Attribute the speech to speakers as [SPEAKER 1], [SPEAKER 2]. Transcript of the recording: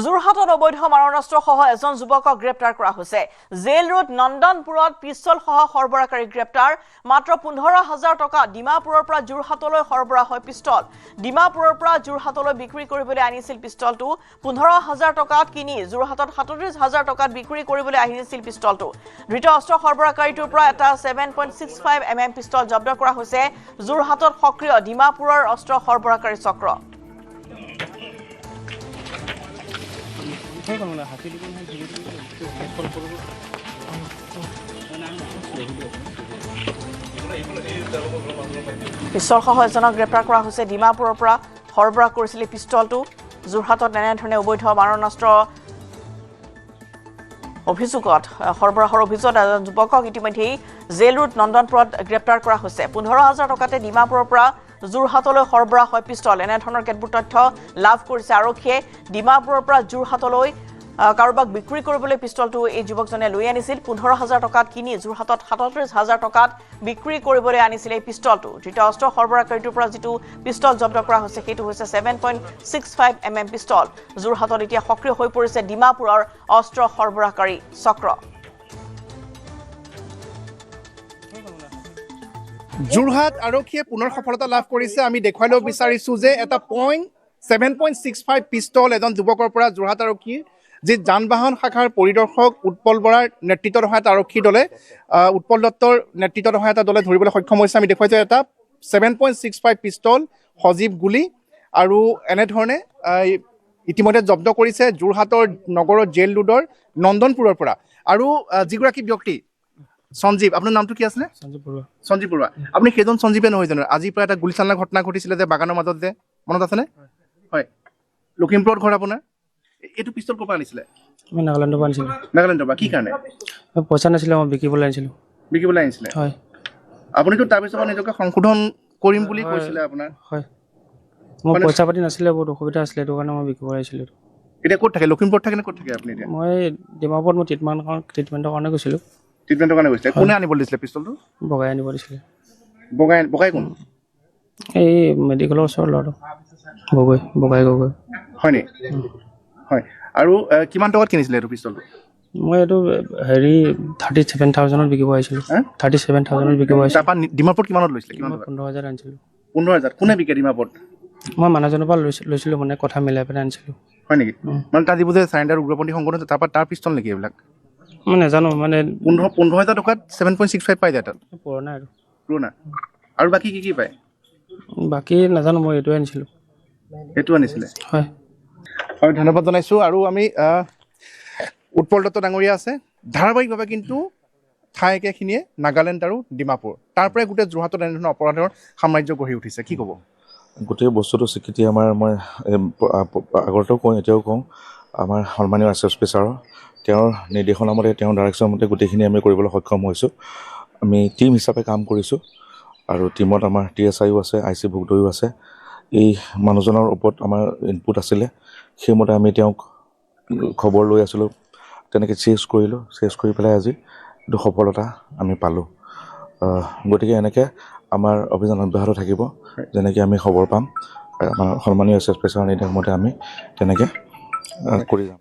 [SPEAKER 1] যোৰহাটত অবৈধ মাৰণাস্ত্ৰ সহ এজন যুৱকক গ্ৰেপ্তাৰ কৰা হৈছে। জেল ৰোড নন্দনপুৰত পিস্তল সহ সৰবৰাহকাৰী গ্ৰেপ্তাৰ। মাত্ৰ 15,000 টকা ডিমাপুৰৰ পৰা যোৰহাটলৈ সৰবৰাহ হয় পিস্তল। ডিমাপুৰৰ পৰা যোৰহাটলৈ বিক্ৰী কৰিবলৈ আনিছিল পিস্তলটো। 15,000 টকাত কিনি যোৰহাটত 37,000 টকাত বিক্ৰী কৰিবলৈ আহিছিল পিস্তলটো। ধৃত অস্ত্ৰ সৰবৰাহকাৰীটোৰ পৰা এটা 7.65 mm পিস্তল জব্দ কৰা হৈছে। যোৰহাটত সক্ৰিয় ডিমাপুৰৰ অস্ত্ৰ সৰবৰাহকাৰী চক্ৰ। পিস্তল সহ এজনক গ্ৰেপ্তাৰ কৰা হৈছে। ডিমাপুৰৰ পৰা সৰবৰাহ কৰিছিল পিস্তলটো। যোৰহাটত এনেধৰণে অবৈধ মাৰণাস্ত্ৰ অভিযোগত সৰবৰাহৰ অভিযোগত এজন যুৱকক ইতিমধ্যেই জেল ৰোড নন্দনপুৰত গ্ৰেপ্তাৰ কৰা হৈছে। 15,000 টকাতে ডিমাপুৰৰ পৰা যোৰহাটলৈ সৰবৰাহ হয় পিস্তল। এনেধৰণৰ কেতবোৰ তথ্য লাভ কৰিছে আৰক্ষীয়ে। ডিমাপুৰৰ পৰা যোৰহাটলৈ কাৰোবাক বিক্ৰী কৰিবলৈ পিস্তলটো এই যুৱকজনে লৈ আনিছিল। 15,000 টকাত কিনি যোৰহাটত 37,000 টকাত বিক্ৰী কৰিবলৈ আনিছিল এই পিস্তলটো। ধৃত অস্ত্ৰ সৰবৰাহকাৰীটোৰ পৰা যিটো পিস্তল জব্দ কৰা হৈছে সেইটো হৈছে 7.65 mm পিস্তল। যোৰহাটত এতিয়া সক্ৰিয় হৈ পৰিছে ডিমাপুৰৰ অস্ত্ৰ সৰবৰাহকাৰী চক্ৰ।
[SPEAKER 2] যোৰহাট আৰক্ষীয়ে পুনৰ সফলতা লাভ কৰিছে। আমি দেখুৱাই ল'ব বিচাৰিছোঁ যে এটা 7.65 পিস্তল এজন যুৱকৰ পৰা যোৰহাট আৰক্ষীৰ যি যান বাহন শাখাৰ পৰিদৰ্শক উৎপল বৰাৰ নেতৃত্বত অহা এটা আৰক্ষী দলে উৎপল দত্তৰ নেতৃত্বত অহা এটা দলে ধৰিবলৈ সক্ষম হৈছে। আমি দেখুৱাইছোঁ এটা 7.65 পিস্তল, সজীৱ গুলী আৰু এনেধৰণে ইতিমধ্যে জব্দ কৰিছে যোৰহাটৰ নগৰৰ জেল ৰোডৰ নন্দনপুৰৰ পৰা। আৰু যিগৰাকী ব্যক্তি সঞ্জীৱ, আপোনাৰ নামটো কি আছিলে? সঞ্জীৱ বৰুৱা। আপুনি সেইজন সঞ্জীৱে নহয় জানো? আজিৰ পৰা এটা গুলীচালনাৰ ঘটনা ঘটিছিলে যে বাগানৰ মাজত যে, মনত আছেনে? হয়, লখিমপুৰত ঘৰ আপোনাৰ। এইটো পিস্তল ক'ৰ পৰা আনিছিলে?
[SPEAKER 3] মই নাগালেণ্ডৰ পৰা আনিছিলোঁ।
[SPEAKER 2] নাগালেণ্ডৰ পৰা? কি কাৰণে?
[SPEAKER 3] পইচা নাছিলে, মই বিকিবলৈ আনিছিলোঁ।
[SPEAKER 2] বিকিবলৈ আনিছিলে?
[SPEAKER 3] হয়।
[SPEAKER 2] আপুনিতো তাৰপিছত নিজকে সংশোধন কৰিম বুলি কৈছিলে আপোনাৰ?
[SPEAKER 3] হয়, মোৰ পইচা পাতি নাছিলে, বহুত অসুবিধা আছিলে, সেইটো কাৰণে মই বিকিবলৈ আহিছিলোঁ।
[SPEAKER 2] এতিয়া ক'ত থাকে? লখিমপুৰত থাকে নে ক'ত থাকে আপুনি এতিয়া?
[SPEAKER 3] মই ডিমাপুৰত মই ট্ৰিটমেণ্টৰ কাৰণে গৈছিলোঁ।
[SPEAKER 2] ট্ৰিটমেণ্টৰ কাৰণে গৈছিলে? কোনে আনিবলৈ দিছিলে পিস্তলটো?
[SPEAKER 3] বগাই আনিব দিছিলে।
[SPEAKER 2] বগাই কোন?
[SPEAKER 3] এই মেডিকেলৰ ওচৰৰ ল'ৰাটো বগাই গগৈ।
[SPEAKER 2] হয় নি? হয়। আৰু কিমান টকাত কিনিছিলে এইটো পিস্তলটো?
[SPEAKER 3] মই এইটো 37,000ত বিকিব আহিছিলোঁ। 37,000ত বিকিব আহিছিলোঁ।
[SPEAKER 2] তাৰপৰা ডিমাপুৰত কিমানত লৈছিলে? কিমান টকা?
[SPEAKER 3] 15,000 আনিছিলোঁ।
[SPEAKER 2] 15,000? কোনে বিকে ডিমাপুৰত?
[SPEAKER 3] মই মানুহজনৰ পৰা লৈছিলোঁ, মানে কথা মিলাই পেলাই আনিছিলোঁ।
[SPEAKER 2] হয় নেকি? মানে তাৰ যিবোৰ যে চাৰেণ্ডাৰ উগ্ৰপন্থী সংগঠন তাৰপৰা তাৰ পিস্তল নেকি এইবিলাক?
[SPEAKER 3] মই নাজানো, মানে
[SPEAKER 2] 15,000 টকাত 7.65 পাই যায় তাত?
[SPEAKER 3] পুৰণা আৰু
[SPEAKER 2] পুৰণা। আৰু বাকী কি পায়?
[SPEAKER 3] বাকী নাজানো, মই এইটোৱে আনিছিলোঁ।
[SPEAKER 2] এইটো আনিছিলে?
[SPEAKER 3] হয়।
[SPEAKER 2] হয়, ধন্যবাদ জনাইছোঁ। আৰু আমি উৎপল দত্ত ডাঙৰীয়া আছে। ধাৰাবাহিকভাৱে কিন্তু ঠাই একেখিনিয়ে নাগালেণ্ড আৰু ডিমাপুৰ, তাৰ পৰাই গোটেই যোৰহাটত এনেধৰণৰ অপৰাধৰ সাম্ৰাজ্য গঢ়ি উঠিছে। কি ক'ব?
[SPEAKER 4] গোটেই বস্তুটো স্বীকৃতি আমাৰ, মই আগতেও কওঁ, এতিয়াও কওঁ, আমাৰ সন্মানীয় এছ পি ছাৰৰ তেওঁৰ নিৰ্দেশনা মতে, তেওঁৰ ডাইৰেকশ্যন মতে গোটেইখিনি আমি কৰিবলৈ সক্ষম হৈছোঁ। আমি টীম হিচাপে কাম কৰিছোঁ আৰু টীমত আমাৰ TSIও আছে, IC ভোগদৈও আছে। এই মানুহজনৰ ওপৰত আমাৰ ইনপুট আছিলে, সেইমতে আমি তেওঁক খবৰ লৈ আছিলোঁ, তেনেকৈ চেজ কৰিলোঁ। চেজ কৰি পেলাই আজি এইটো সফলতা আমি পালোঁ। গতিকে এনেকৈ আমাৰ অভিযান অব্যাহত থাকিব। যেনেকৈ আমি খবৰ পাম, আমাৰ সন্মানীয় এছ পি ছাৰৰ নিৰ্দেশ মতে আমি তেনেকৈ কৰি যাম।